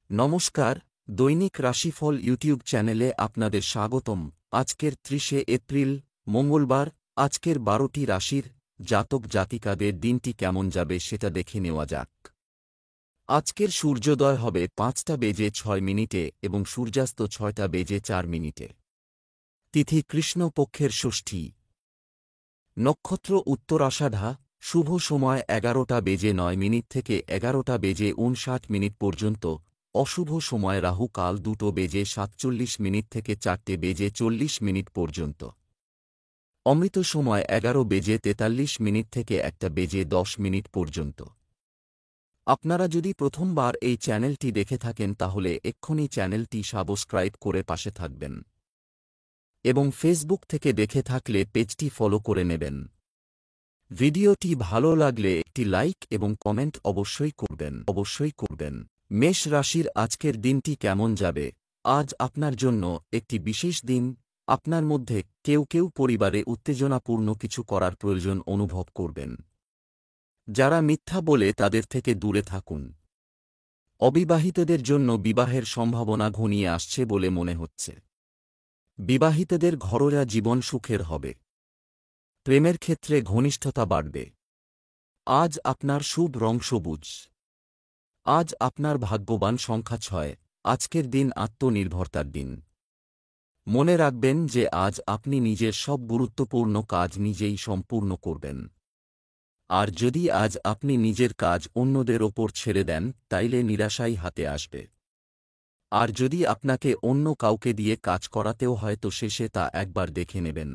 নমস্কার, দৈনিক রাশিফল ইউটিউব চ্যানেলে আপনাদের স্বাগতম। আজকের 30শে এপ্রিল, মঙ্গলবার। আজকের 12টি রাশির জাতক জাতিকাদের দিনটি কেমন যাবে সেটা দেখে নেওয়া যাক। আজকের সূর্যোদয় হবে 5টা বেজে 6 মিনিটে এবং সূর্যাস্ত 6টা বেজে 4 মিনিটে। তিথি কৃষ্ণ পক্ষের ষষ্ঠী। নক্ষত্র উত্তরাষাঢ়া। শুভ সময় 11টা বেজে 9 মিনিট থেকে 11টা বেজে 59 মিনিট পর্যন্ত। অশুভ সময় রাহু কাল 2টো বেজে 47 মিনিট থেকে 4টে বেজে 40 মিনিট পর্যন্ত। অমৃত সময় 11টা বেজে 43 মিনিট থেকে 1টা বেজে 10 মিনিট পর্যন্ত। আপনারা যদি প্রথমবার এই চ্যানেলটি দেখে থাকেন তাহলে এক্ষুনি চ্যানেলটি সাবস্ক্রাইব করে পাশে থাকবেন এবং ফেসবুক থেকে দেখে থাকলে পেজটি ফলো করে নেবেন। ভিডিওটি ভালো লাগলে একটি লাইক এবং কমেন্ট অবশ্যই করবেন। মেষ রাশির আজকের দিনটি কেমন যাবে? আজ আপনার জন্য একটি বিশেষ দিন। আপনার মধ্যে কেউ পরিবারে উত্তেজনাপূর্ণ কিছু করার প্রয়োজন অনুভব করবেন। যারা মিথ্যা বলে তাদের থেকে দূরে থাকুন। অবিবাহিতদের জন্য বিবাহের সম্ভাবনা ঘনিয়ে আসছে বলে মনে হচ্ছে। বিবাহিতদের ঘরোয়া জীবন সুখের হবে। প্রেমের ক্ষেত্রে ঘনিষ্ঠতা বাড়বে। আজ আপনার শুভ রং সবুজ। আজ আপনার ভাগ্যবান সংখ্যা 6। আজকের দিন আত্মনির্ভরতার দিন। মনে রাখবেন যে আজ আপনি নিজের সব গুরুত্বপূর্ণ কাজ নিজেই সম্পূর্ণ করবেন। আর যদি আজ আপনি নিজের কাজ অন্যদের ওপর ছেড়ে দেন তাইলে নিরাশাই হাতে আসবে। আর যদি আপনাকে অন্য কাউকে দিয়ে কাজ করাতেও হয় তো শেষে তা একবার দেখে নেবেন,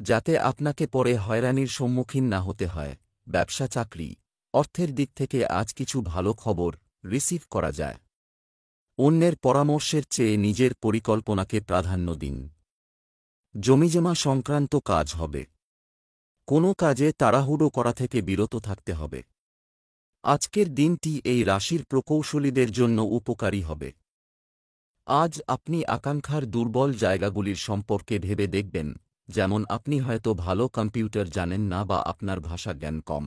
যাতে আপনাকে পরে হয়রানির সম্মুখীন না হতে হয়। ব্যবসা চাকরি অর্থের দিক থেকে আজ কিছু ভালো খবর রিসিভ করা যায়। অন্যের পরামর্শের চেয়ে নিজের পরিকল্পনাকে প্রাধান্য দিন। জমিজমা সংক্রান্ত কাজ হবে। কোনো কাজে তাড়াহুড়ো করা থেকে বিরত থাকতে হবে। আজকের দিনটি এই রাশির প্রকৌশলীদের জন্য উপকারী হবে। আজ আপনি আকাঙ্ক্ষার দুর্বল জায়গাগুলির সম্পর্কে ভেবে দেখবেন, যেমন আপনি হয়তো ভালো কম্পিউটার জানেন না বা আপনার ভাষা জ্ঞান কম।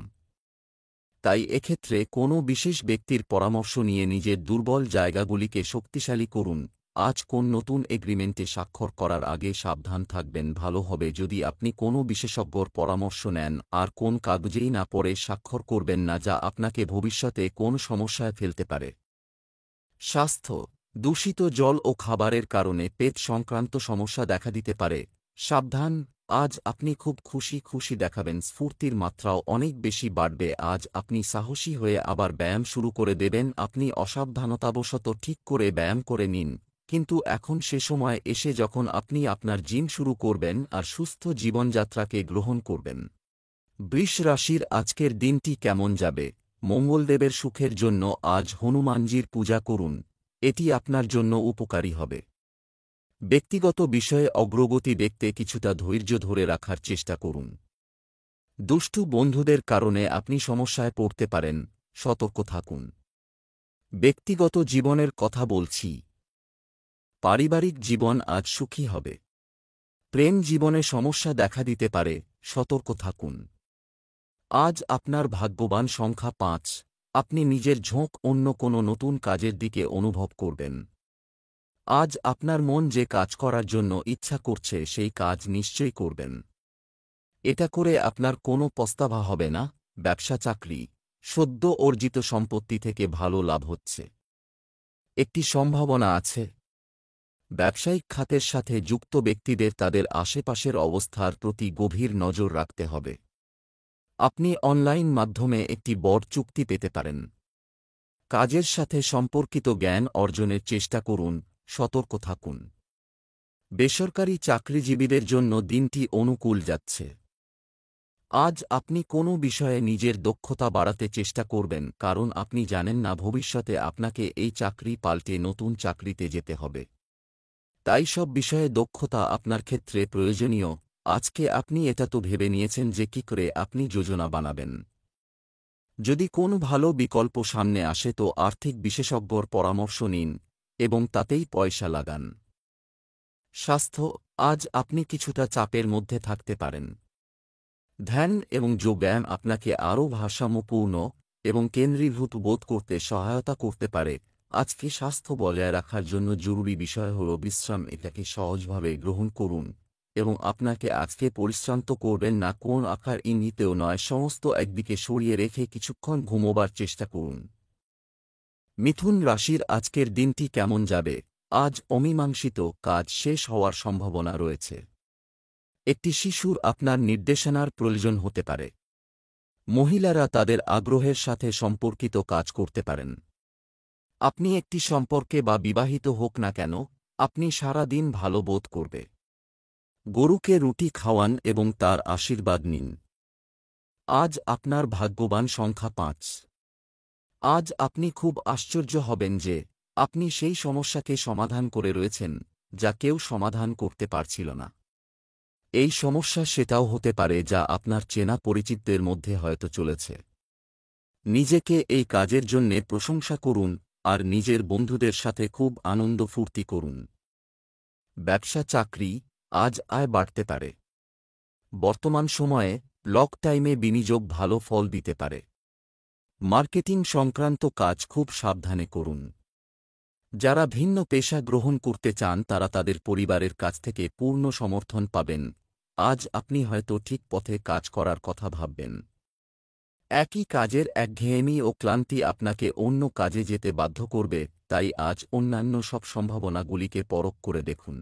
তাই এক্ষেত্রে কোনো বিশেষ ব্যক্তির পরামর্শ নিয়ে নিজের দুর্বল জায়গাগুলিকে শক্তিশালী করুন। আজ কোন নতুন এগ্রিমেন্টে স্বাক্ষর করার আগে সাবধান থাকবেন। ভালো হবে যদি আপনি কোনো বিশেষজ্ঞর পরামর্শ নেন আর কোন কাগজেই না পড়ে স্বাক্ষর করবেন না, যা আপনাকে ভবিষ্যতে কোন সমস্যায় ফেলতে পারে। স্বাস্থ্য দূষিত জল ও খাবারের কারণে পেট সংক্রান্ত সমস্যা দেখা দিতে পারে। সাবধান। আজ আপনি খুব খুশি দেখাবেন। স্ফূর্তির মাত্রাও অনেক বেশি বাড়বে। আজ আপনি সাহসী হয়ে আবার ব্যায়াম শুরু করে দেবেন। আপনি অসাবধানতাবশত ঠিক করে ব্যায়াম করে নিন, কিন্তু এখন সে সময় এসে যখন আপনি আপনার জিম শুরু করবেন আর সুস্থ জীবনযাত্রাকে গ্রহণ করবেন। বৃষ রাশির আজকের দিনটি কেমন যাবে? মঙ্গলদেবের সুখের জন্য আজ হনুমানজির পূজা করুন। এটি আপনার জন্য উপকারী হবে। ব্যক্তিগত বিষয়ে অগ্রগতি দেখতে কিছুটা ধৈর্য ধরে রাখার চেষ্টা করুন। দুষ্টু বন্ধুদের কারণে আপনি সমস্যায় পড়তে পারেন, সতর্ক থাকুন। ব্যক্তিগত জীবনের কথা বলছি। পারিবারিক জীবন আজ সুখী হবে। প্রেম জীবনে সমস্যা দেখা দিতে পারে, সতর্ক থাকুন। আজ আপনার ভাগ্যবান সংখ্যা 5। আপনি নিজের ঝোঁক অন্য কোনো নতুন কাজের দিকে অনুভব করবেন। আজ আপনার মন যে কাজ করার জন্য ইচ্ছা করছে সেই কাজ নিশ্চয়ই করবেন। এটা করে আপনার কোনো পস্তাবা হবে না। ব্যবসা চাকরি সদ্য অর্জিত সম্পত্তি থেকে ভালো লাভ হচ্ছে। একটি সম্ভাবনা আছে। ব্যবসায়িক খাতের সাথে যুক্ত ব্যক্তিদের তাদের আশেপাশের অবস্থার প্রতি গভীর নজর রাখতে হবে। আপনি অনলাইন মাধ্যমে একটি বড় চুক্তি পেতে পারেন। কাজের সাথে সম্পর্কিত জ্ঞান অর্জনের চেষ্টা করুন, সতর্ক থাকুন। বেসরকারি চাকরিজীবীদের জন্য দিনটি অনুকূল যাচ্ছে। আজ আপনি কোনো বিষয়ে নিজের দক্ষতা বাড়াতে চেষ্টা করবেন, কারণ আপনি জানেন না ভবিষ্যতে আপনাকে এই চাকরি পাল্টে নতুন চাকরিতে যেতে হবে। তাই সব বিষয়ে দক্ষতা আপনার ক্ষেত্রে প্রয়োজনীয়। আজকে আপনি এটা তো ভেবে নিয়েছেন যে কি করে আপনি যোজনা বানাবেন। যদি কোনো ভালো বিকল্প সামনে আসে তো আর্থিক বিশেষজ্ঞর পরামর্শ নিন এবং তাতেই পয়সা লাগান। স্বাস্থ্য আজ আপনি কিছুটা চাপের মধ্যে থাকতে পারেন। ধ্যান এবং যোগব্যায়াম আপনাকে আরও ভারসাম্যপূর্ণ এবং কেন্দ্রীভূত বোধ করতে সহায়তা করতে পারে। আজকে স্বাস্থ্য বজায় রাখার জন্য জরুরি বিষয় হল বিশ্রাম। এটাকে সহজভাবে গ্রহণ করুন এবং আপনাকে আজকে পরিশ্রান্ত করবেন না, কোন আকার ইঙ্গিতেও নয়। সমস্ত একদিকে সরিয়ে রেখে কিছুক্ষণ ঘুমোবার চেষ্টা করুন। মিথুন রাশির আজকের দিনটি কেমন যাবে? আজ অমীমাংসিত কাজ শেষ হওয়ার সম্ভাবনা রয়েছে। একটি শিশুর আপনার নির্দেশনার প্রয়োজন হতে পারে। মহিলারা তাদের আগ্রহের সাথে সম্পর্কিত কাজ করতে পারেন। আপনি একটি সম্পর্কে বা বিবাহিত হোক না কেন, আপনি সারা দিন ভালো বোধ করবে। গরুকে রুটি খাওয়ান এবং তার আশীর্বাদ নিন। আজ আপনার ভাগ্যবান সংখ্যা ৫। আজ আপনি খুব আশ্চর্য হবেন যে আপনি সেই সমস্যাকে সমাধান করে রয়েছেন যা কেউ সমাধান করতে পারছিল না। এই সমস্যা সেটাও হতে পারে যা আপনার চেনা পরিচিতদের মধ্যে হয়তো চলেছে। নিজেকে এই কাজের জন্যে প্রশংসা করুন আর নিজের বন্ধুদের সাথে খুব আনন্দ ফুর্তি করুন। ব্যবসা চাকরি, আজ আয় বাড়তে পারে। বর্তমান সময়ে লক টাইমে বিনিয়োগ ভালো ফল দিতে পারে। মার্কেটিং সংক্রান্ত কাজ খুব সাবধানে করুন। যারা ভিন্ন পেশা গ্রহণ করতে চান তারা তাদের পরিবারের কাছ থেকে পূর্ণ সমর্থন পাবেন। আজ আপনি হয়তো ঠিক পথে কাজ করার কথা ভাববেন। একই কাজের একঘেয়েমি ও ক্লান্তি আপনাকে অন্য কাজে যেতে বাধ্য করবে, তাই আজ অন্যান্য সব সম্ভাবনাগুলিকে পরখ করে দেখুন।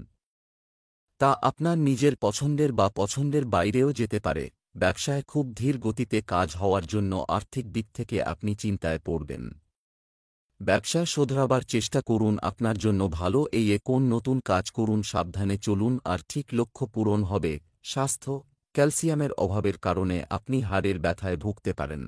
তা আপনার নিজের পছন্দের বা পছন্দের বাইরেও যেতে পারে। ব্যবসায় খুব ধীর গতিতে কাজ হওয়ার জন্য আর্থিক দিক থেকে আপনি চিন্তায় পড়বেন। ব্যবসা শোধরাবার চেষ্টা করুন, আপনার জন্য ভালো। কোন নতুন কাজ করুন, সাবধানে চলুন আর ঠিক লক্ষ্য পূরণ হবে। স্বাস্থ্য, ক্যালসিয়ামের অভাবের কারণে আপনি হাড়ের ব্যথায় ভুগতে পারেন।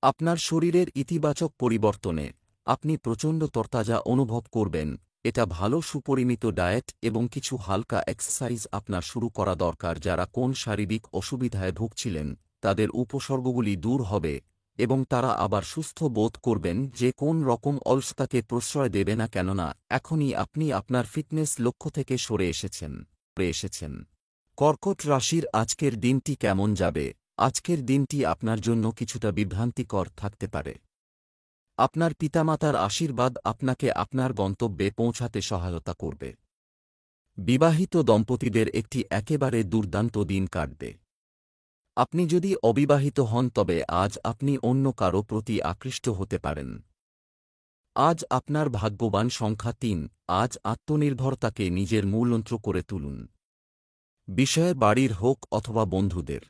আপনার শরীরের ইতিবাচক পরিবর্তনে আপনি প্রচণ্ড তরতাজা অনুভব করবেন। এটা ভালো সুপরিমিত ডায়েট এবং কিছু হালকা এক্সারসাইজ আপনার শুরু করা দরকার। যারা কোন শারীরিক অসুবিধায় ভুগছিলেন তাদের উপসর্গগুলি দূর হবে এবং তারা আবার সুস্থ বোধ করবেন। যে কোন রকম অলসতাকে প্রশ্রয় দেবে না, কেননা এখনই আপনি আপনার ফিটনেস লক্ষ্য থেকে সরে এসেছেন। কর্কট রাশির আজকের দিনটি কেমন যাবে? আজকের দিনটি আপনার জন্য কিছুটা বিভ্রান্তিকর থাকতে পারে। আপনার পিতামাতার আশীর্বাদ আপনাকে আপনার গন্তব্যে পৌঁছাতে সহায়তা করবে। বিবাহিত দম্পতিদের একটি একেবারে দুর্দান্ত দিন কাটবে। আপনি যদি অবিবাহিত হন তবে আজ আপনি অন্য কারো প্রতি আকৃষ্ট হতে পারেন। আজ আপনার ভাগ্যবান সংখ্যা ৩। আজ আত্মনির্ভরতাকে নিজের মূলমন্ত্র করে তুলুন। বিষয়ে বাড়ির হোক অথবা বন্ধুদের।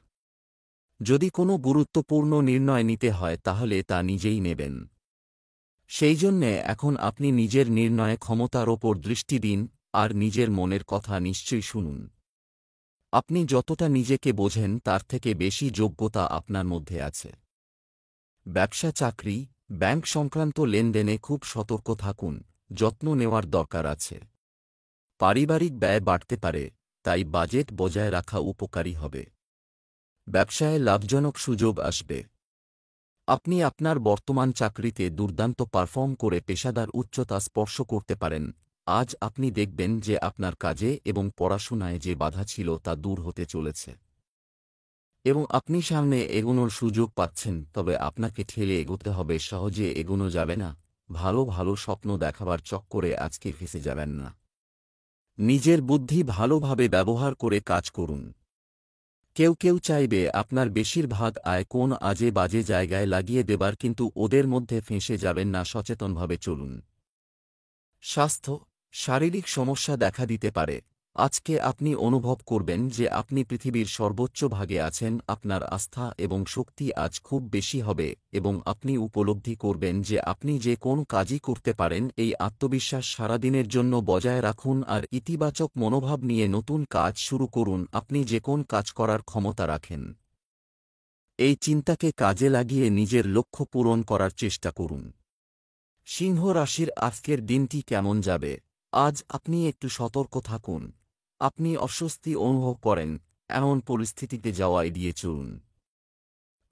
যদি কোনো গুরুত্বপূর্ণ নির্ণয় নিতে হয় তাহলে তা নিজেই নেবেন। সেই জন্যে এখন আপনি নিজের নির্ণয় ক্ষমতার ওপর দৃষ্টি দিন আর নিজের মনের কথা নিশ্চয়ই শুনুন। আপনি যতটা নিজেকে বোঝেন তার থেকে বেশি যোগ্যতা আপনার মধ্যে আছে। ব্যবসা চাকরি, ব্যাংক সংক্রান্ত লেনদেনে খুব সতর্ক থাকুন, যত্ন নেওয়ার দরকার আছে। পারিবারিক ব্যয় বাড়তে পারে, তাই বাজেট বজায় রাখা উপকারী হবে। ব্যবসায় লাভজনক সুযোগ আসবে। আপনি আপনার বর্তমান চাকরিতে দুর্দান্ত পারফর্ম করে পেশাদার উচ্চতা স্পর্শ করতে পারেন। আজ আপনি দেখবেন যে আপনার কাজে এবং পড়াশোনায় যে বাধা ছিল তা দূর হতে চলেছে এবং আপনি সামনে এগোনোর সুযোগ পাচ্ছেন। তবে আপনাকে ঠেলে এগোতে হবে, সহজে এগোনো যাবে না। ভালো ভালো স্বপ্ন দেখাবার চক্করে আজকে ফেঁসে যাবেন না। নিজের বুদ্ধি ভালোভাবে ব্যবহার করে কাজ করুন। কেউ কেউ চাইবে আপনার বেশিরভাগ আয় কোন আজে বাজে জায়গায় লাগিয়ে দেবার, কিন্তু ওদের মধ্যে ফেঁসে যাবেন না। সচেতনভাবে চলুন। স্বাস্থ্য, শারীরিক সমস্যা দেখা দিতে পারে। আজকে আপনি অনুভব করবেন যে আপনি পৃথিবীর সর্বোচ্চ ভাগে আছেন। আপনার আস্থা এবং শক্তি আজ খুব বেশি হবে এবং আপনি উপলব্ধি করবেন যে আপনি যে কোন কাজই করতে পারেন। এই আত্মবিশ্বাস সারাদিনের জন্য বজায় রাখুন আর ইতিবাচক মনোভাব নিয়ে নতুন কাজ শুরু করুন। আপনি যে কোন কাজ করার ক্ষমতা রাখেন। এই চিন্তাকে কাজে লাগিয়ে নিজের লক্ষ্য পূরণ করার চেষ্টা করুন। সিংহ রাশির আজকের দিনটি কেমন যাবে? আজ আপনি একটু সতর্ক থাকুন। আপনি অস্বস্তি অনুভব করেন এমন পরিস্থিতিতে যাওয়া এড়িয়ে চলুন।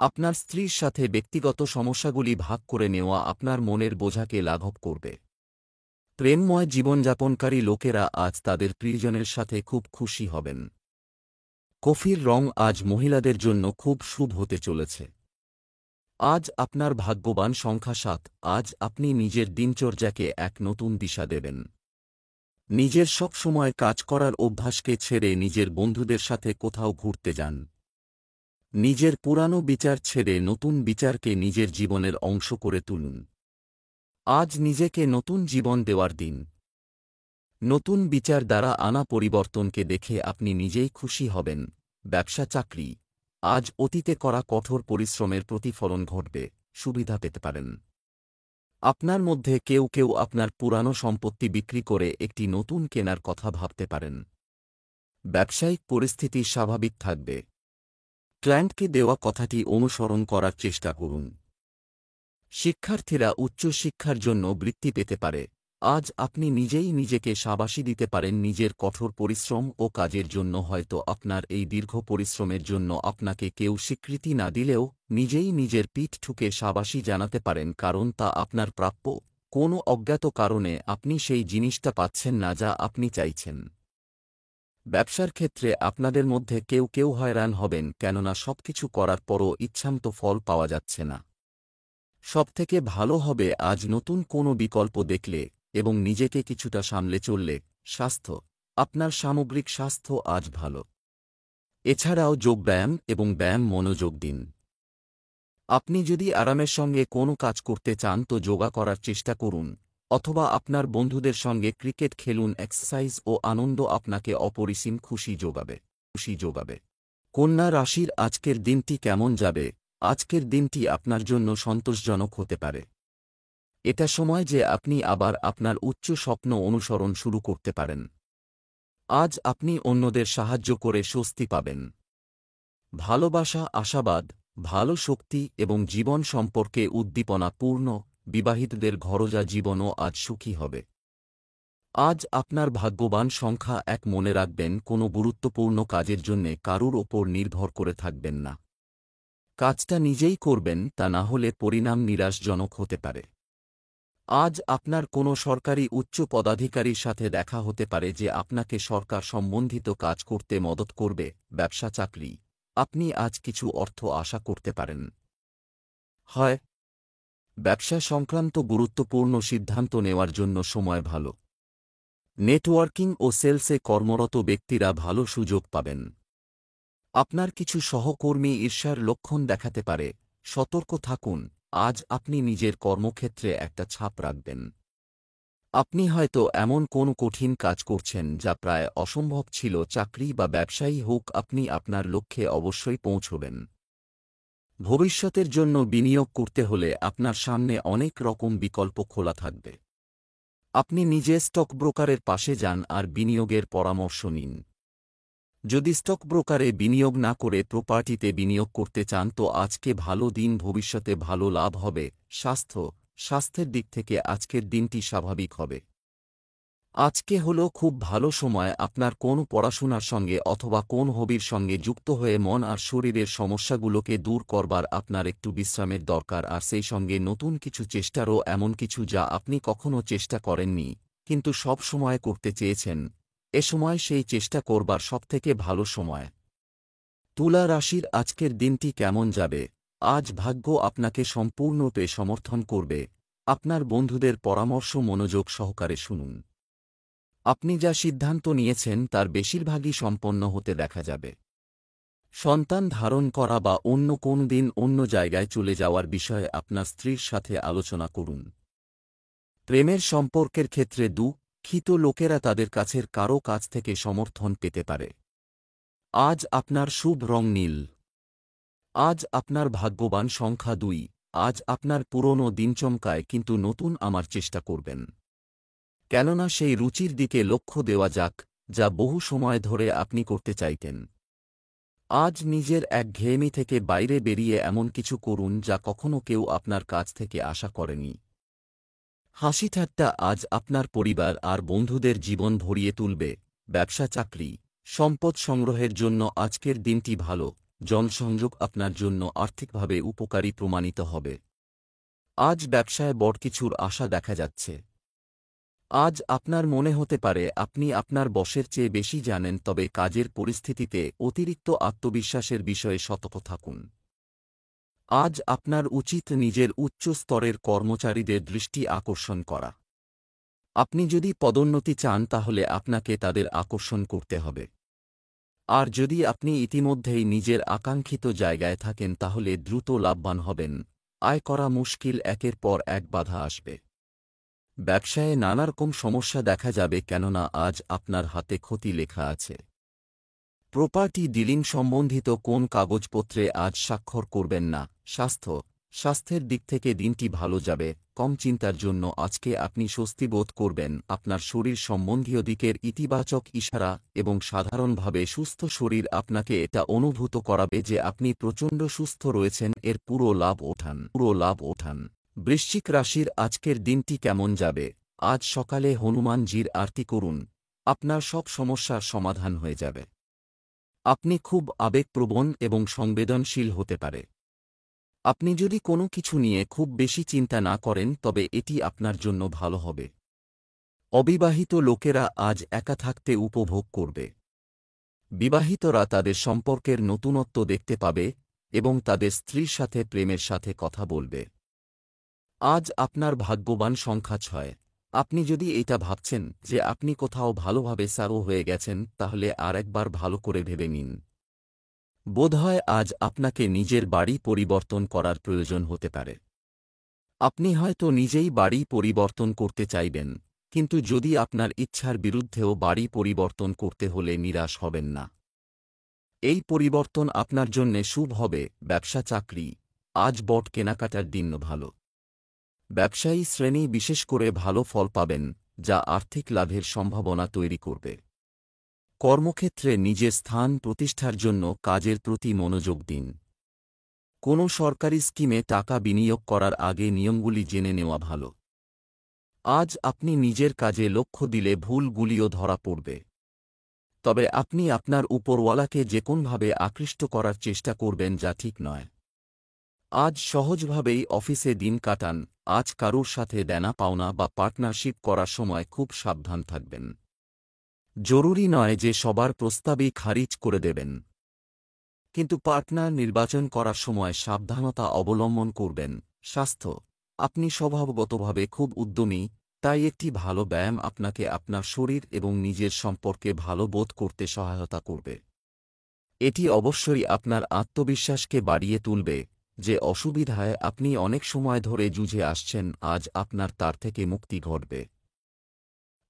আপনার স্ত্রীর সাথে ব্যক্তিগত সমস্যাগুলি ভাগ করে নেওয়া আপনার মনের বোঝাকে লাঘব করবে। প্রেমময় জীবনযাপনকারী লোকেরা আজ তাদের প্রিয়জনের সাথে খুব খুশি হবেন। কফির রং আজ মহিলাদের জন্য খুব শুভ হতে চলেছে। আজ আপনার ভাগ্যবান সংখ্যা 7। আজ আপনি নিজের দিনচর্যাকে এক নতুন দিশা দেবেন। নিজের সব সময় কাজ করার অভ্যাসকে ছেড়ে নিজের বন্ধুদের সাথে কোথাও ঘুরতে যান। নিজের পুরানো বিচার ছেড়ে নতুন বিচারকে নিজের জীবনের অংশ করে তুলুন। আজ নিজেকে নতুন জীবন দেওয়ার দিন। নতুন বিচার দ্বারা আনা পরিবর্তনকে দেখে আপনি নিজেই খুশি হবেন। ব্যবসা চাকরি, আজ অতীতে করা কঠোর পরিশ্রমের প্রতিফলন ঘটবে, সুবিধা পেতে পারেন। আপনার মধ্যে কেউ কেউ আপনার পুরানো সম্পত্তি বিক্রি করে একটি নতুন কেনার কথা ভাবতে পারেন। ব্যবসায়িক পরিস্থিতি স্বাভাবিক থাকবে। ক্লায়েন্টকে দেওয়া কথাটি অনুসরণ করার চেষ্টা করুন। শিক্ষার্থীরা উচ্চশিক্ষার জন্য বৃত্তি পেতে পারে। আজ আপনি নিজেই নিজেকে শাবাশি দিতে পারেন নিজের কঠোর পরিশ্রম ও কাজের জন্য। হয়তো আপনার এই দীর্ঘ পরিশ্রমের জন্য আপনাকে কেউ স্বীকৃতি না দিলেও নিজেই নিজের পিঠ ঠুকে শাবাশি জানাতে পারেন, কারণ তা আপনার প্রাপ্য। কোনো অজ্ঞাত কারণে আপনি সেই জিনিসটা পাচ্ছেন না যা আপনি চাইছেন। ব্যবসার ক্ষেত্রে আপনাদের মধ্যে কেউ কেউ হয়রান হবেন, কেননা সবকিছু করার পরও ইচ্ছামতো ফল পাওয়া যাচ্ছে না। সবথেকে ভালো হবে আজ নতুন কোনো বিকল্প দেখলে এবং নিজেকে কিছুটা সামলে চললে। স্বাস্থ্য, আপনার সামগ্রিক স্বাস্থ্য আজ ভালো। এছাড়াও যোগব্যায়াম এবং ব্যায়াম মনোযোগ দিন। আপনি যদি আরামের সঙ্গে কোনো কাজ করতে চান তো যোগা করার চেষ্টা করুন, অথবা আপনার বন্ধুদের সঙ্গে ক্রিকেট খেলুন। এক্সারসাইজ ও আনন্দ আপনাকে অপরিসীম খুশি যোগাবে। কন্যা রাশির আজকের দিনটি কেমন যাবে? আজকের দিনটি আপনার জন্য সন্তোষজনক হতে পারে। এটা সময় যে আপনি আবার আপনার উচ্চ স্বপ্ন অনুসরণ শুরু করতে পারেন। আজ আপনি অন্যদের সাহায্য করে স্বস্তি পাবেন। ভালোবাসা, আশাবাদ, ভালো শক্তি এবং জীবন সম্পর্কে উদ্দীপনাপূর্ণ। বিবাহিতদের ঘরোজা জীবনও আজ সুখী হবে। আজ আপনার ভাগ্যবান সংখ্যা 1। মনে রাখবেন, কোনো গুরুত্বপূর্ণ কাজের জন্যে কারুর ওপর নির্ভর করে থাকবেন না। কাজটা নিজেই করবেন, তা না হলে পরিণাম নিরাশজনক হতে পারে। আজ আপনার কোনো সরকারি উচ্চ পদাধিকারীর সাথে দেখা হতে পারে যে আপনাকে সরকার সম্বন্ধিত কাজ করতে মদত করবে। ব্যবসা চাকরি, আপনি আজ কিছু অর্থ আশা করতে পারেন। হয় ব্যবসা সংক্রান্ত গুরুত্বপূর্ণ সিদ্ধান্ত নেওয়ার জন্য সময় ভালো। নেটওয়ার্কিং ও সেলসে কর্মরত ব্যক্তিরা ভালো সুযোগ পাবেন। আপনার কিছু সহকর্মী ঈর্ষার লক্ষণ দেখাতে পারে, সতর্ক থাকুন। আজ আপনি নিজের কর্মক্ষেত্রে একটা ছাপ রাখবেন। আপনি হয়তো এমন কোনো কঠিন কাজ করছেন যা প্রায় অসম্ভব ছিল। চাকরি বা ব্যবসায়ী হোক, আপনি আপনার লক্ষ্যে অবশ্যই পৌঁছবেন। ভবিষ্যতের জন্য বিনিয়োগ করতে হলে আপনার সামনে অনেক রকম বিকল্প খোলা থাকবে। আপনি নিজে স্টক ব্রোকারের পাশে যান আর বিনিয়োগের পরামর্শ নিন। যদি স্টক ব্রোকারে বিনিয়োগ না করে প্রপার্টিতে বিনিয়োগ করতে চান তো আজকে ভালো দিন, ভবিষ্যতে ভালো লাভ হবে। স্বাস্থ্যের দিক থেকে আজকের দিনটি স্বাভাবিক হবে। আজকে হলো খুব ভালো সময় আপনার কোন পড়াশোনার সঙ্গে অথবা কোন হবির সঙ্গে যুক্ত হয়ে মন আর শরীরের সমস্যাগুলোকে দূর করবার আপনার একটু বিশ্রামের দরকার, আর সেই সঙ্গে নতুন কিছু চেষ্টারও, এমন কিছু যা আপনি কখনো চেষ্টা করেননি কিন্তু সব সময় করতে চেয়েছেন। এ সময় সেই চেষ্টা করবার সবথেকে ভালো সময়। তুলা রাশির আজকের দিনটি কেমন যাবে? আজ ভাগ্য আপনাকে সম্পূর্ণরূপে সমর্থন করবে। আপনার বন্ধুদের পরামর্শ মনোযোগ সহকারে শুনুন। আপনি যা সিদ্ধান্ত নিয়েছেন তার বেশিরভাগই সম্পন্ন হতে দেখা যাবে। সন্তান ধারণ করা বা অন্য কোনো দিন অন্য জায়গায় চলে যাওয়ার বিষয়ে আপনার স্ত্রীর সাথে আলোচনা করুন। প্রেমের সম্পর্কের ক্ষেত্রে দুঃখিত লোকেরা তাদের কাছের কারও কাছ থেকে সমর্থন পেতে পারে। আজ আপনার শুভ রং নীল। আজ আপনার ভাগ্যবান সংখ্যা 2। আজ আপনার পুরনো দিন চমকায়, কিন্তু নতুন আমার চেষ্টা করবেন, কেননা সেই রুচির দিকে লক্ষ্য দেওয়া যাক যা বহু সময় ধরে আপনি করতে চাইতেন। আজ নিজের একঘেয়েমি থেকে বাইরে বেরিয়ে এমন কিছু করুন যা কখনো কেউ আপনার কাছ থেকে আশা করেনি। হাসি ঠাট্টা আজ আপনার পরিবার আর বন্ধুদের জীবন ভরিয়ে তুলবে। ব্যবসা চাকরি, সম্পদ সংগ্রহের জন্য আজকের দিনটি ভালো। জনসংযোগ আপনার জন্য আর্থিকভাবে উপকারী প্রমাণিত হবে। আজ ব্যবসায় বড় কিছুর আশা দেখা যাচ্ছে। আজ আপনার মনে হতে পারে আপনি আপনার বসের চেয়ে বেশি জানেন, তবে কাজের পরিস্থিতিতে অতিরিক্ত আত্মবিশ্বাসের বিষয়ে সতর্ক থাকুন। আজ আপনার উচিত নিজের উচ্চ স্তরের কর্মচারীদের দৃষ্টি আকর্ষণ করা। আপনি যদি পদোন্নতি চান তাহলে আপনাকে তাদের আকর্ষণ করতে হবে। আর যদি আপনি ইতিমধ্যেই নিজের আকাঙ্ক্ষিত জায়গায় থাকেন তাহলে দ্রুত লাভবান হবেন। আয় করা মুশকিল, একের পর এক বাধা আসবে। ব্যবসায়ে নানারকম সমস্যা দেখা যাবে, কেননা আজ আপনার হাতে ক্ষতি লেখা আছে। প্রপার্টি ডিলিং সম্বন্ধিত কোন কাগজপত্রে আজ স্বাক্ষর করবেন না। স্বাস্থ্যের দিক থেকে দিনটি ভালো যাবে। কম চিন্তার জন্য আজকে আপনি স্বস্তি বোধ করবেন। আপনার শরীর সম্বন্ধীয় দিকের ইতিবাচক ইশারা এবং সাধারণভাবে সুস্থ শরীর আপনাকে এটা অনুভূত করাবে যে আপনি প্রচণ্ড সুস্থ রয়েছেন। এর পুরো লাভ ওঠান। বৃশ্চিক রাশির আজকের দিনটি কেমন যাবে? আজ সকালে হনুমানজির আরতি করুন, আপনার সব সমস্যার সমাধান হয়ে যাবে। আপনি খুব আবেগপ্রবণ এবং সংবেদনশীল হতে পারে। আপনি যদি কোনো কিছু নিয়ে খুব বেশি চিন্তা না করেন তবে এটি আপনার জন্য ভালো হবে। অবিবাহিত লোকেরা আজ একা থাকতে উপভোগ করবে। বিবাহিতরা তাদের সম্পর্কের নতুনত্ব দেখতে পাবে এবং তাদের স্ত্রীর সাথে প্রেমের সাথে কথা বলবে। আজ আপনার ভাগ্যবান সংখ্যা 6। আপনি যদি এটা ভাবছেন যে আপনি কোথাও ভালোভাবে সারো হয়ে গেছেন তাহলে আর একবার ভালো করে ভেবে নিন। বোধহয় আজ আপনাকে নিজের বাড়ি পরিবর্তন করার প্রয়োজন হতে পারে। আপনি হয়তো নিজেই বাড়ি পরিবর্তন করতে চাইবেন, কিন্তু যদি আপনার ইচ্ছার বিরুদ্ধেও বাড়ি পরিবর্তন করতে হলে নিরাশ হবেন না। এই পরিবর্তন আপনার জন্যে শুভ হবে। ব্যবসা চাকরি, আজ বট কেনাকাটার দিন ভালো। ব্যবসায়ী শ্রেণী বিশেষ করে ভালো ফল পাবেন, যা আর্থিক লাভের সম্ভাবনা তৈরি করবে। কর্মক্ষেত্রে নিজের স্থান প্রতিষ্ঠার জন্য কাজের প্রতি মনোযোগ দিন। কোনো সরকারি স্কিমে টাকা বিনিয়োগ করার আগে নিয়মগুলি জেনে নেওয়া ভালো। আজ আপনি নিজের কাজে লক্ষ্য দিলে ভুলগুলিও ধরা পড়বে। তবে আপনি আপনার উপরওয়ালাকে যেকোনভাবে আকৃষ্ট করার চেষ্টা করবেন, যা ঠিক নয়। আজ সহজভাবেই অফিসে দিন কাটান। আজ কারুর সাথে দেনা পাওনা বা পার্টনারশিপ করার সময় খুব সাবধান থাকবেন। জরুরি নয় যে সবার প্রস্তাবই খারিজ করে দেবেন, কিন্তু পার্টনার নির্বাচন করার সময় সাবধানতা অবলম্বন করবেন। স্বাস্থ্য, আপনি স্বভাবগতভাবে খুব উদ্যমী, তাই একটি ভালো ব্যায়াম আপনাকে আপনার শরীর এবং নিজের সম্পর্কে ভালো বোধ করতে সহায়তা করবে। এটি অবশ্যই আপনার আত্মবিশ্বাসকে বাড়িয়ে তুলবে। যে অসুবিধায় আপনি অনেক সময় ধরে যুঝে আসছেন, আজ আপনার তার থেকে মুক্তি ঘটবে।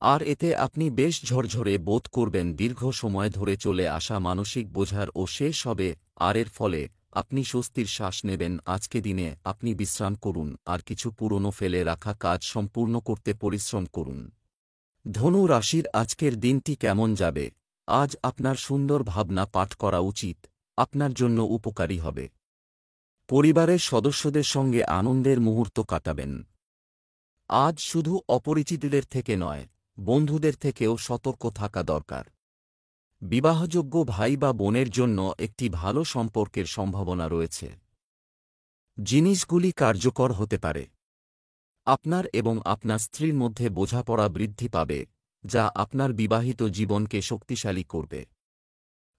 আর এতে আপনি বেশ ঝরঝরে বোধ করবেন। দীর্ঘ সময় ধরে চলে আসা মানসিক বোঝার ও শেষ হবে, আর এর ফলে আপনি স্বস্তির শ্বাস নেবেন। আজকে দিনে আপনি বিশ্রাম করুন আর কিছু পুরনো ফেলে রাখা কাজ সম্পূর্ণ করতে পরিশ্রম করুন। ধনু রাশির আজকের দিনটি কেমন যাবে? আজ আপনার সুন্দর ভাবনা পাঠ করা উচিত, আপনার জন্য উপকারী হবে। পরিবারের সদস্যদের সঙ্গে আনন্দের মুহূর্ত কাটাবেন। আজ শুধু অপরিচিতদের থেকে নয়, বন্ধুদের থেকেও সতর্ক থাকা দরকার। বিবাহযোগ্য ভাই বা বোনের জন্য একটি ভালো সম্পর্কের সম্ভাবনা রয়েছে। জিনিসগুলি কার্যকর হতে পারে। আপনার এবং আপনার স্ত্রীর মধ্যে বোঝাপড়া বৃদ্ধি পাবে, যা আপনার বিবাহিত জীবনকে শক্তিশালী করবে।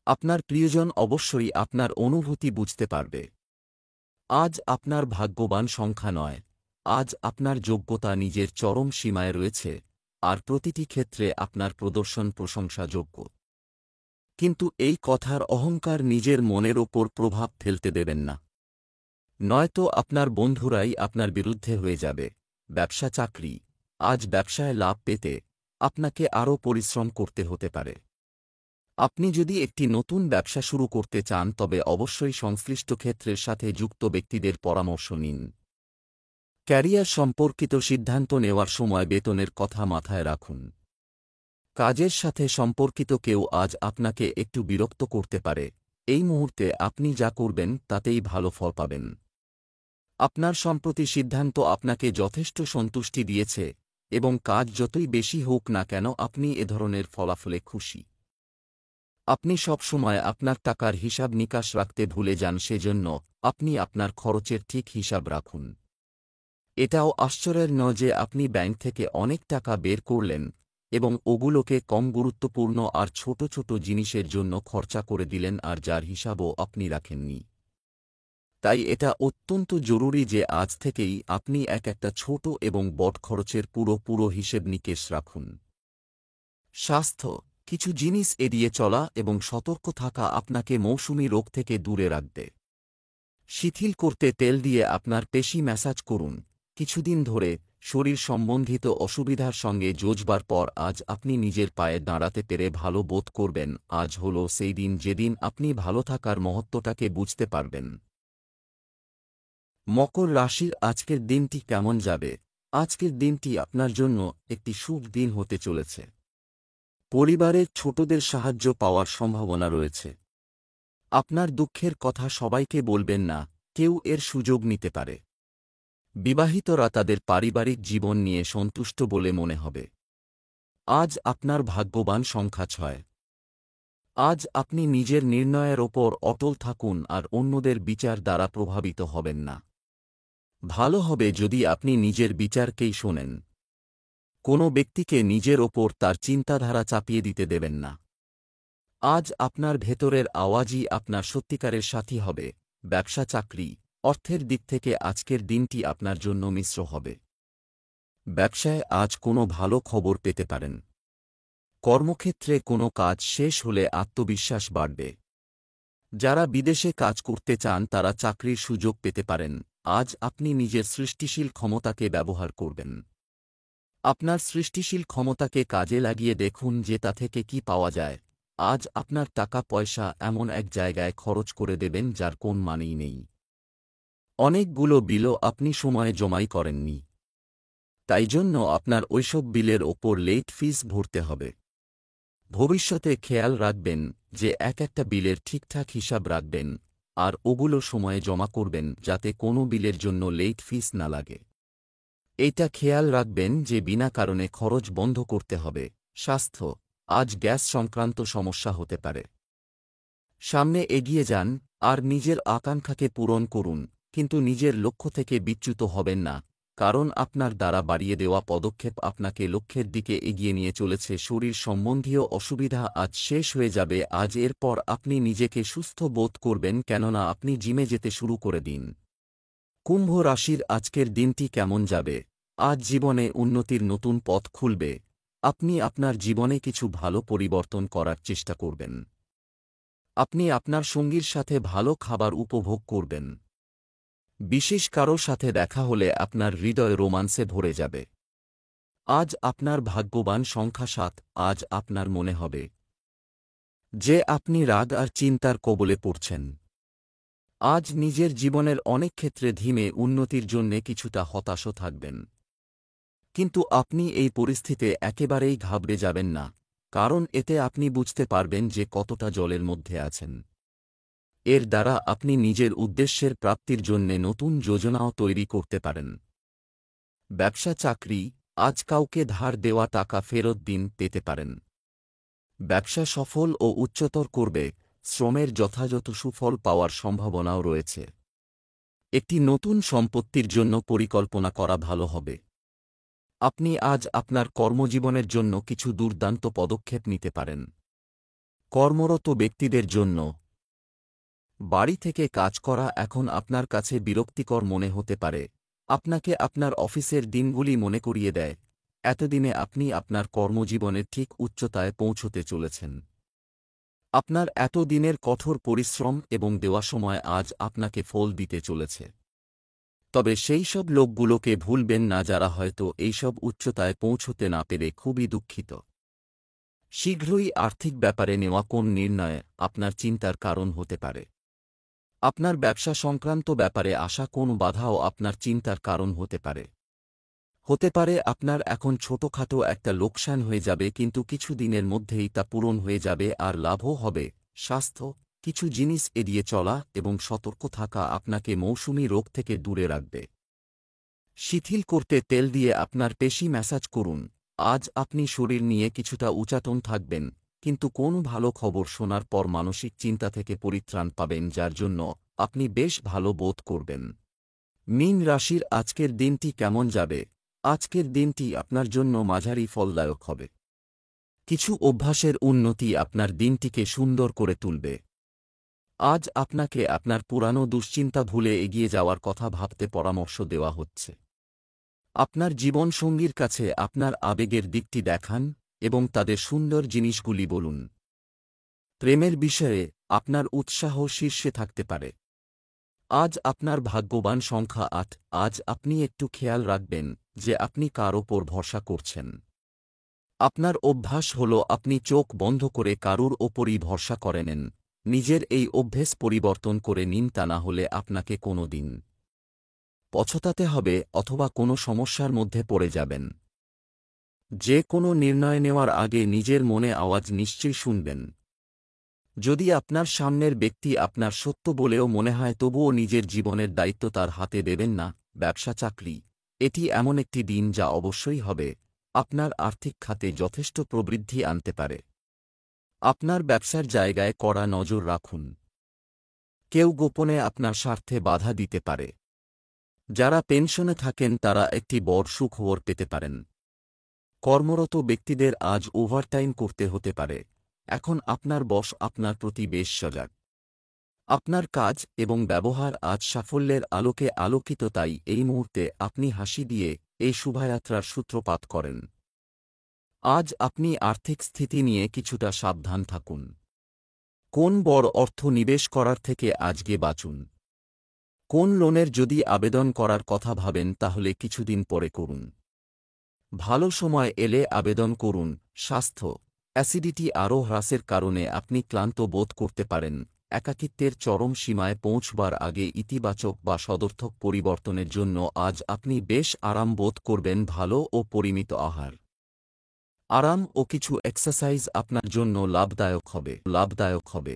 আপনার প্রিয়জন অবশ্যই আপনার অনুভূতি বুঝতে পারবে। আজ আপনার ভাগ্যবান সংখ্যা 9। আজ আপনার যোগ্যতা নিজের চরম সীমায় রয়েছে, আর প্রতিটি ক্ষেত্রে আপনার প্রদর্শন প্রশংসাযোগ্য। কিন্তু এই কথার অহংকার নিজের মনের ওপর প্রভাব ফেলতে দেবেন না, নয়তো আপনার বন্ধুরাই আপনার বিরুদ্ধে হয়ে যাবে। ব্যবসা চাকরি, আজ ব্যবসায় লাভ পেতে আপনাকে আরও পরিশ্রম করতে হতে পারে। আপনি যদি একটি নতুন ব্যবসা শুরু করতে চান তবে অবশ্যই সংশ্লিষ্ট ক্ষেত্রের সাথে যুক্ত ব্যক্তিদের পরামর্শ নিন। ক্যারিয়ার সম্পর্কিত সিদ্ধান্ত নেওয়ার সময় বেতনের কথা মাথায় রাখুন। কাজের সাথে সম্পর্কিত কেউ আজ আপনাকে একটু বিরক্ত করতে পারে। এই মুহূর্তে আপনি যা করবেন তাতেই ভালো ফল পাবেন। আপনার সম্প্রতি সিদ্ধান্ত আপনাকে যথেষ্ট সন্তুষ্টি দিয়েছে এবং কাজ যতই বেশি হোক না কেন আপনি এ ধরনের ফলাফলে খুশি। আপনি সবসময় আপনার টাকার হিসাব নিকাশ রাখতে ভুলে যান, সেজন্য আপনি আপনার খরচের ঠিক হিসাব রাখুন। এটাও আশ্চর্যের নয় যে আপনি ব্যাংক থেকে অনেক টাকা বের করলেন এবং ওগুলোকে কম গুরুত্বপূর্ণ আর ছোট ছোট জিনিসের জন্য খরচা করে দিলেন, আর যার হিসাবও আপনি রাখেননি। তাই এটা অত্যন্ত জরুরি যে আজ থেকেই আপনি একটা ছোট এবং বড় খরচের পুরো হিসেব নিকেশ রাখুন। স্বাস্থ্য, কিছু জিনিস এড়িয়ে চলা এবং সতর্ক থাকা আপনাকে মৌসুমী রোগ থেকে দূরে রাখবে। শিথিল করতে তেল দিয়ে আপনার পেশি ম্যাসাজ করুন। কিছুদিন ধরে শরীর সম্বন্ধিত অসুবিধার সঙ্গে যুঝবার পর আজ আপনি নিজের পায়ে দাঁড়াতে পেরে ভালো বোধ করবেন। আজ হল সেই দিন যেদিন আপনি ভালো থাকার মহত্বটাকে বুঝতে পারবেন। মকর রাশির আজকের দিনটি কেমন যাবে? আজকের দিনটি আপনার জন্য একটি শুভ দিন হতে চলেছে। পরিবারের ছোটদের সাহায্য পাওয়ার সম্ভাবনা রয়েছে। আপনার দুঃখের কথা সবাইকে বলবেন না, কেউ এর সুযোগ নিতে পারে। বিবাহিতরা তাদের পারিবারিক জীবন নিয়ে সন্তুষ্ট বলে মনে হবে। আজ আপনার ভাগ্যবান সংখ্যা 6। আজ আপনি নিজের নির্ণয়ের ওপর অটল থাকুন আর অন্যদের বিচার দ্বারা প্রভাবিত হবেন না। ভালো হবে যদি আপনি নিজের বিচারকেই শোনেন। কোনো ব্যক্তিকে নিজের ওপর তার চিন্তাধারা চাপিয়ে দিতে দেবেন না। আজ আপনার ভেতরের আওয়াজই আপনার সত্যিকারের সাথী হবে। ব্যবসা, চাকরি, অর্থের দিক থেকে আজকের দিনটি আপনার জন্য মিশ্র হবে। ব্যবসায় আজ কোনো ভালো খবর পেতে পারেন। কর্মক্ষেত্রে কোনো কাজ শেষ হলে আত্মবিশ্বাস বাড়বে। যারা বিদেশে কাজ করতে চান তারা চাকরির সুযোগ পেতে পারেন। আজ আপনি নিজের সৃষ্টিশীল ক্ষমতাকে ব্যবহার করবেন। আপনার সৃষ্টিশীল ক্ষমতাকে কাজে লাগিয়ে দেখুন যে তা থেকে কি পাওয়া যায়। আজ আপনার টাকা পয়সা এমন এক জায়গায় খরচ করে দেবেন যার কোন মানেই নেই। অনেকগুলো বিলও আপনি সময়ে জমাই করেননি, তাই জন্য আপনার ওইসব বিলের ওপর লেট ফিস ভরতে হবে। ভবিষ্যতে খেয়াল রাখবেন যে একটা বিলের ঠিকঠাক হিসাব রাখবেন আর ওগুলো সময়ে জমা করবেন যাতে কোনো বিলের জন্য লেট ফিস না লাগে। এইটা খেয়াল রাখবেন যে বিনা কারণে খরচ বন্ধ করতে হবে। স্বাস্থ্য, আজ গ্যাস সংক্রান্ত সমস্যা হতে পারে। সামনে এগিয়ে যান আর নিজের আকাঙ্ক্ষাকে পূরণ করুন, কিন্তু নিজের লক্ষ্য থেকে বিচ্যুত হবেন না, কারণ আপনার দ্বারা বাড়িয়ে দেওয়া পদক্ষেপ আপনাকে লক্ষ্যের দিকে এগিয়ে নিয়ে চলেছে। শরীর সম্বন্ধীয় অসুবিধা আজ শেষ হয়ে যাবে। আজ এরপর আপনি নিজেকে সুস্থ বোধ করবেন, কেননা আপনি জিমে যেতে শুরু করে দিন। কুম্ভ রাশির আজকের দিনটি কেমন যাবে? আজ জীবনে উন্নতির নতুন পথ খুলবে। আপনি আপনার জীবনে কিছু ভালো পরিবর্তন করার চেষ্টা করবেন। আপনি আপনার সঙ্গীর সাথে ভালো খাবার উপভোগ করবেন। বিশেষ কারো সাথে দেখা হলে আপনার হৃদয় রোমান্সে ভরে যাবে। আজ আপনার ভাগ্যবান সংখ্যা 7। আজ আপনার মনে হবে যে আপনি রাগ আর চিন্তার কবলে পড়ছেন। আজ নিজের জীবনের অনেক ক্ষেত্রে ধীমে উন্নতির জন্যে কিছুটা হতাশও থাকবেন। কিন্তু আপনি এই পরিস্থিতিতে একেবারেই ঘাবড়ে যাবেন না, কারণ এতে আপনি বুঝতে পারবেন যে কতটা জলের মধ্যে আছেন। এর দ্বারা আপনি নিজের উদ্দেশ্যের প্রাপ্তির জন্যে নতুন যোজনাও তৈরি করতে পারেন। ব্যবসা, চাকরি, আজ কাউকে ধার দেওয়া টাকা ফেরত দিন পেতে পারেন। ব্যবসা সফল ও উচ্চতর করবে। শ্রমের যথাযথ সুফল পাওয়ার সম্ভাবনাও রয়েছে। একটি নতুন সম্পত্তির জন্য পরিকল্পনা করা ভালো হবে। আপনি আজ আপনার কর্মজীবনের জন্য কিছু দুর্দান্ত পদক্ষেপ নিতে পারেন। কর্মরত ব্যক্তিদের জন্য বাড়ি থেকে কাজ করা এখন আপনার কাছে বিরক্তিকর মনে হতে পারে। আপনাকে আপনার অফিসের দিনগুলি মনে করিয়ে দেয় এতদিনে আপনি আপনার কর্মজীবনের ঠিক উচ্চতায় পৌঁছতে চলেছেন। আপনার এত দিনের কঠোর পরিশ্রম এবং দেওয়া সময় আজ আপনাকে ফল দিতে চলেছে। তবে সেই সব লোকগুলোকে ভুলবেন না যারা হয়তো এইসব উচ্চতায় পৌঁছতে না পেরে খুবই দুঃখিত। শীঘ্রই আর্থিক ব্যাপারে নেওয়া কোন নির্ণয় আপনার চিন্তার কারণ হতে পারে। আপনার ব্যবসা সংক্রান্ত ব্যাপারে আসা কোন বাধাও আপনার চিন্তার কারণ হতে পারে। আপনার এখন ছোটখাটো একটা লোকসান হয়ে যাবে, কিন্তু কিছু দিনের মধ্যেই তা পূরণ হয়ে যাবে আর লাভও হবে। স্বাস্থ্য, কিছু জিনিস এড়িয়ে চলা এবং সতর্ক থাকা আপনাকে মৌসুমী রোগ থেকে দূরে রাখবে। শিথিল করতে তেল দিয়ে আপনার পেশি ম্যাসাজ করুন। আজ আপনি শরীর নিয়ে কিছুটা উচাটন থাকবেন, কিন্তু কোন ভালো খবর শোনার পর মানসিক চিন্তা থেকে পরিত্রাণ পাবেন, যার জন্য আপনি বেশ ভালো বোধ করবেন। মীন রাশির আজকের দিনটি কেমন যাবে? আজকের দিনটি আপনার জন্য মাঝারি ফলদায়ক হবে। কিছু অভ্যাসের উন্নতি আপনার দিনটিকে সুন্দর করে তুলবে। আজ আপনাকে আপনার পুরানো দুশ্চিন্তা ভুলে এগিয়ে যাওয়ার কথা ভাবতে পরামর্শ দেওয়া হচ্ছে। আপনার জীবনসঙ্গীর কাছে আপনার আবেগের দিকটি দেখান এবং তাদের সুন্দর জিনিসগুলি বলুন। প্রেমের বিষয়ে আপনার উৎসাহ শীর্ষে থাকতে পারে। আজ আপনার ভাগ্যবান সংখ্যা ৮। আজ আপনি একটু খেয়াল রাখবেন যে আপনি কার ওপর ভরসা করছেন। আপনার অভ্যাস হল আপনি চোখ বন্ধ করে কারুর ওপরই ভরসা করে নেন। নিজের এই অভ্যেস পরিবর্তন করে নিন, তা না হলে আপনাকে কোনো দিন পছতাতে হবে অথবা কোনো সমস্যার মধ্যে পড়ে যাবেন। যে কোনো নির্ণয় নেওয়ার আগে নিজের মনে আওয়াজ নিশ্চয়ই শুনবেন। যদি আপনার সামনের ব্যক্তি আপনার সত্য বলেও মনে হয়, তবুও নিজের জীবনের দায়িত্ব তার হাতে দেবেন না। ব্যবসা চাকরি, এটি এমন একটি দিন যা অবশ্যই হবে আপনার আর্থিক খাতে যথেষ্ট প্রবৃদ্ধি আনতে পারে। আপনার ব্যবসার জায়গায় কড়া নজর রাখুন। কেউ গোপনে আপনার স্বার্থে বাধা দিতে পারে। যারা পেনশনে থাকেন তারা একটি বড় সুখবর পেতে পারেন। কর্মরত ব্যক্তিদের আজ ওভারটাইম করতে হতে পারে। এখন আপনার বস আপনার প্রতি বেশ সজাগ। আপনার কাজ এবং ব্যবহার আজ সাফল্যের আলোকে আলোকিত, তাই এই মুহূর্তে আপনি হাসি দিয়ে এই শোভাযাত্রার সূত্রপাত করেন। আজ আপনি আর্থিক স্থিতি নিয়ে কিছুটা সাবধান থাকুন। কোন বড় অর্থ নিবেশ করার থেকে আজকে বাঁচুন। কোন লোনের যদি আবেদন করার কথা ভাবেন তাহলে কিছুদিন পরে করুন। ভালো সময় এলে আবেদন করুন। স্বাস্থ্য, অ্যাসিডিটি আরও হ্রাসের কারণে আপনি ক্লান্ত বোধ করতে পারেন। একাকিত্বের চরম সীমায় পৌঁছবার আগে ইতিবাচক বা সদর্থক পরিবর্তনের জন্য আজ আপনি বেশ আরাম বোধ করবেন। ভালো ও পরিমিত আহার, আরাম ও কিছু এক্সারসাইজ আপনার জন্য লাভদায়ক হবে।